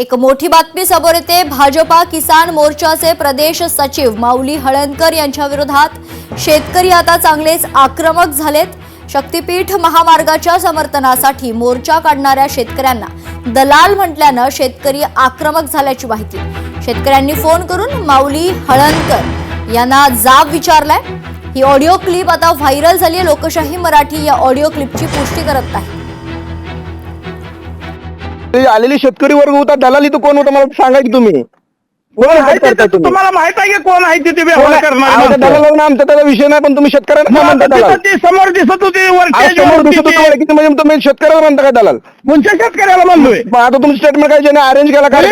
एक मोठी बातमी समोर येते। भाजपा किसान मोर्चाचे प्रदेश सचिव माऊली हळणकर यांच्या विरोधात शेतकरी आता चांगलेच आक्रमक झालेत। शक्तीपीठ महामार्गाच्या समर्थनासाठी मोर्चा काढणाऱ्या शेतकऱ्यांना दलाल म्हटल्यानं शेतकरी आक्रमक झाल्याची माहिती शेतकऱ्यांनी फोन करून माऊली हळणकर यांना जाब विचारलाय। ही ऑडिओ क्लिप आता व्हायरल झाली आहे। लोकशाही मराठी या ऑडिओ क्लिपची पुष्टी करत आहे। आलेली शेतकरी वर्ग होता, दलाली तो कोण होता मला सांगा की तुम्ही तुम्हाला माहित आहे की कोण आहे ते व्यवहार करणार दलाल आमचा त्याचा विषय नाही, पण तुम्ही शेतकऱ्यांना म्हणता दलाल? समोर दिसत होती समोर दिसत होती म्हणजे तुम्ही शेतकऱ्याला म्हणता काय दलाल? कोणत्या शेतकऱ्याला म्हणलोय? आता तुमचं स्टेटमेंट काय ज्याने अरेंज केला काय?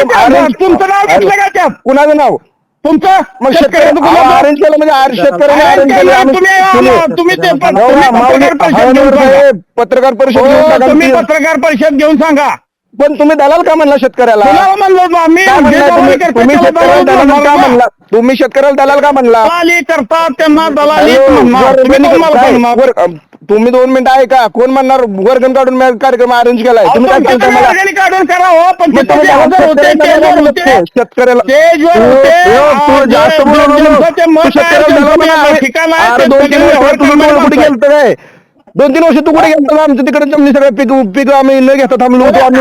तुमचं नाव घेतलं का त्यात? कुणाचं नाव? तुमचं मग शेतकऱ्यांना अरेंज केलं म्हणजे शेतकऱ्याने अरेंज केलं। तुम्ही पत्रकार परिषद तुम्ही पत्रकार परिषद घेऊन सांगा। पण तुम्ही दलाल का म्हणला शेतकऱ्याला? तुम्ही शेतकऱ्याला दलाल का म्हणला? दलाली करतात त्यांना दलाली तुम्ही 2 मिनिटं आहे का? कोण म्हणणार वर्गण काढून कार्यक्रम अरेंज केलाय? तुम्ही काय सांगता मला? काढून करा हो, पण शेतकऱ्याला कुठे गेलत काय? 2-3 वर्ष तू कुठे गेलतो? आमच्या तिकडे जमिनी सगळं पीक आम्ही न घेता थांबलो होतो आम्ही।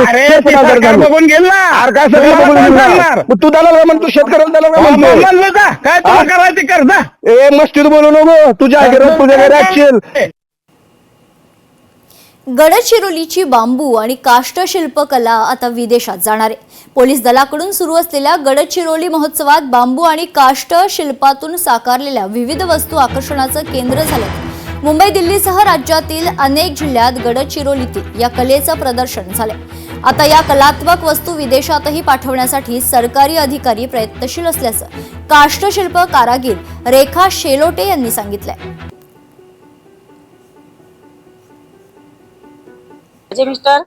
बघून गेला काय सगळं तू दलाल म्हण, तू शेतकऱ्याला दलाल म्हणलं का? काय तुला करायचं कर ना। ए मस्तीत बोलू नको, तुझ्या घरी असशील। गडचिरोलीची बांबू आणि काष्टशिल्पकला आता विदेशात जाणार आहे। पोलीस दलाकडून सुरू असलेल्या गडचिरोली महोत्सवात बांबू आणि काष्टशिल्पातून साकारलेल्या विविध वस्तू आकर्षणाचं केंद्र झाले। मुंबई दिल्लीसह राज्यातील अनेक जिल्ह्यात गडचिरोलीतील या कलेचं प्रदर्शन झाले। आता या कलात्मक वस्तू विदेशातही पाठवण्यासाठी सरकारी अधिकारी प्रयत्नशील असल्याचं काष्टशिल्प कारागीर रेखा शेलोटे यांनी सांगितलंय। माझे मिस्टर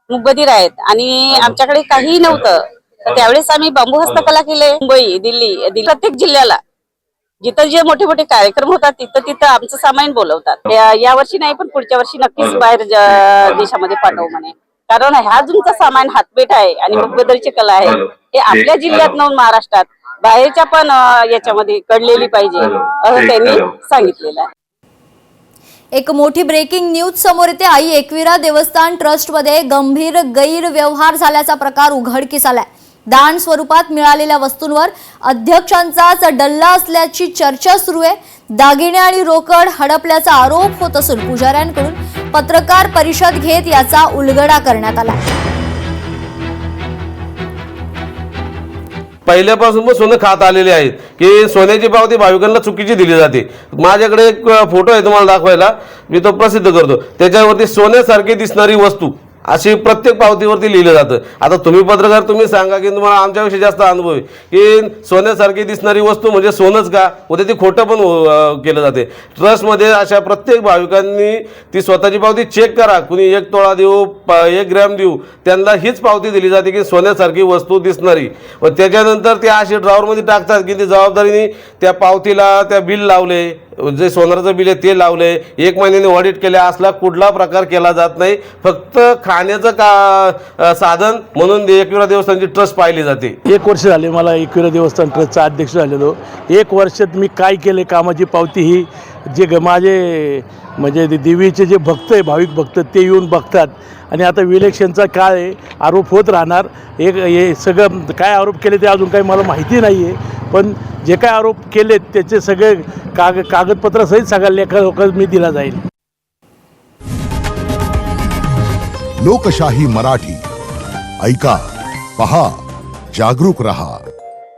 मुंबईत आहेत आणि आमच्याकडे काही नव्हतं, तर त्यावेळेस आम्ही बांबू हस्तकला केले। मुंबई दिल्ली प्रत्येक जिल्ह्याला जिथं जे मोठे मोठे कार्यक्रम होतात तिथं आमचं सामान बोलवतात। या वर्षी नाही पण पुढच्या वर्षी नक्कीच बाहेर देशामध्ये पाठवू म्हणे, कारण हा तुमचा सामान हातबेट आहे आणि मुखबदरीची कला आहे, हे आपल्या जिल्ह्यात नव्हून महाराष्ट्रात बाहेरच्या पण याच्यामध्ये कडलेली पाहिजे असं त्यांनी सांगितलेलं आहे। एक मोठी ब्रेकिंग न्यूज समोर येते। आई एकविरा देवस्थान ट्रस्टमध्ये गंभीर गैरव्यवहार झाल्याचा प्रकार उघडकीस आलाय। दान स्वरूपात मिळालेल्या वस्तूंवर अध्यक्षांचाच डल्ला असल्याची चर्चा सुरू आहे। दागिने आणि रोकड हडपल्याचा आरोप होत असून पुजाऱ्यांकडून पत्रकार परिषद घेत याचा उलगडा करण्यात आला। पहिल्यापासून पण सोनं खात आलेले आहेत की सोन्याची पावती भाविकांना चुकीची दिली जाते। माझ्याकडे एक फोटो आहे तुम्हाला दाखवायला, मी तो प्रसिद्ध करतो। त्याच्यावरती सोन्यासारखी दिसणारी वस्तू अशी प्रत्येक पावतीवरती लिहिलं जातं। आता तुम्ही पत्रकार तुम्ही सांगा की तुम्हाला आमच्यापेक्षा जास्त अनुभव आहे की सोन्यासारखी दिसणारी वस्तू म्हणजे सोनंच का होते, ती खोटं पण केलं जाते। ट्रस्टमध्ये अशा प्रत्येक भाविकांनी ती स्वतःची पावती चेक करा, कुणी 1 तोळा देऊ 1 ग्रॅम देऊ, त्यांना हीच पावती दिली जाते की सोन्यासारखी वस्तू दिसणारी। व त्याच्यानंतर ते अशी ड्रॉवरमध्ये टाकतात की ती जबाबदारीने त्या पावतीला त्या बिल लावले, जे सोनाराचं बिल आहे ते लावले, 1 महिन्याने ऑडिट केले, असला कुठला प्रकार केला जात नाही। फक्त खाण्याचं साधन म्हणून एकविरा देवस्थानची ट्रस्ट पाहिली जाते। 1 वर्ष झाले मला एकविरा देवस्थान ट्रस्टचा अध्यक्ष झालेलो। 1 वर्षात मी काय केले कामाची पावती ही जे माझे म्हणजे देवीचे जे भक्त आहे भाविक भक्त ते येऊन बघतात। आणि आता इलेक्शनचा काळ आहे, आरोप होत राहणार। हे सगळं काय आरोप केले ते अजून काही मला माहिती नाही आहे, पण जे काय आरोप केलेत त्याचे सगळे कागदपत्रासहित सगळ्या लेखा मी दिला जाईल। लोकशाही मराठी ऐका, पहा, जागरूक रहा।